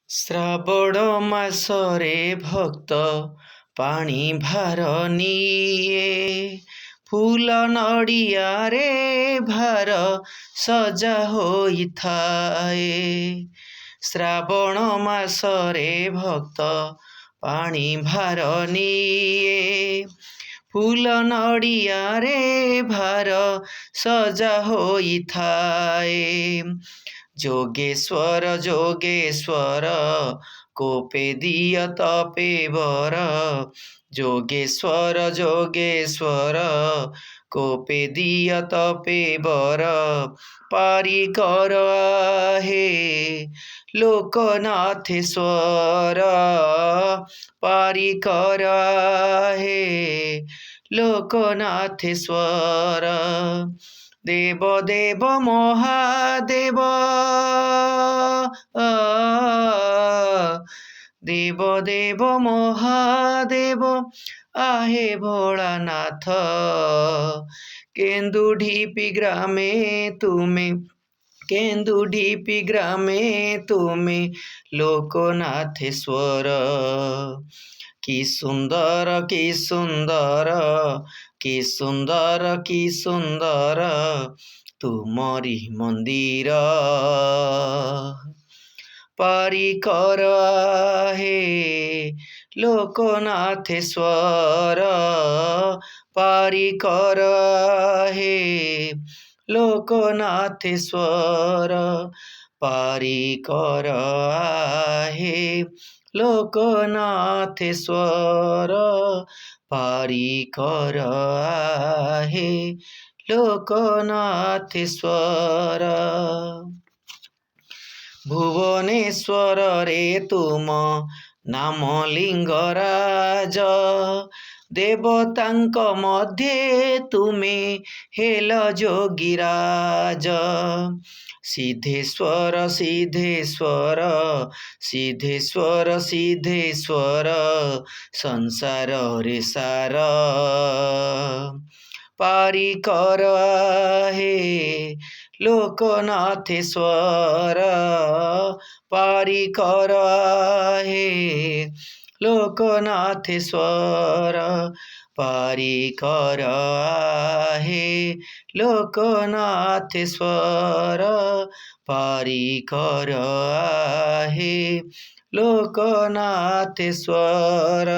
ଶ୍ରାବଣ ମାସରେ ଭକ୍ତ ପାଣି ଭାର ନିଏ, ଫୁଲ ନଡ଼ିଆରେ ଭାର ସଜା ହୋଇଥାଏ। ଶ୍ରାବଣ ମାସରେ ଭକ୍ତ ପାଣି ଭାର ନିଏ, ଫୁଲ ନଡ଼ିଆରେ ଭାର ସଜା ହୋଇଥାଏ। ଯୋଗେଶ୍ୱର ଯୋଗେଶ୍ୱର କୋପେ ଦିଅ ତପେ ବର, ଯୋଗେଶ୍ୱର ଯୋଗେଶ୍ୱର କୋପେ ଦିଅ ତପେ ବର, ପାରି କର ଆହେ ଲୋକନାଥେଶ୍ୱର, ପାରି କର ଆହେ ଲୋକନାଥେଶ୍ୱର। ଦେବ ଦେବ ମହାଦେବ, দেব দেব মহাদেব আহে ভোলানাথ। কেন্দুঢিপি গ্রামে তুমি, কেন্দুঢিপি গ্রামে তুমি লোকনাথেশ্বর। কি সুন্দর কি সুন্দর, কি সুন্দর কি সুন্দর তুমরি মন্দির। পারি কর আহে লোকনাথেশ্বর, পারি কর আহে লোকনাথেশ্বর, পারি কর আহে লোকনাথেশ্বর, পারি কর আহে লোকনাথেশ্বর। ভুবনেশ্বর রে তুম নাম লিঙ্গরাজ, দেবতাଙ୍କ ମଧ୍ୟେ ତୁମେ ହେଲ ଯୋଗୀରାଜ। ସିଦ୍ଧେଶ୍ୱର ସିଦ୍ଧେଶ୍ୱର ସିଦ୍ଧେଶ୍ୱର ସିଦ୍ଧେଶ୍ୱର ସଂସାରରେ ସାର, ପାରି କର ଆହେ ଲୋକନାଥେଶ୍ୱର, ପାରି କର ଆହେ ଲୋକନାଥେଶ୍ୱର, ପାରି କର ଆହେ ଲୋକନାଥେଶ୍ୱର, ପାରି କର ଆହେ ଲୋକନାଥେଶ୍ୱର।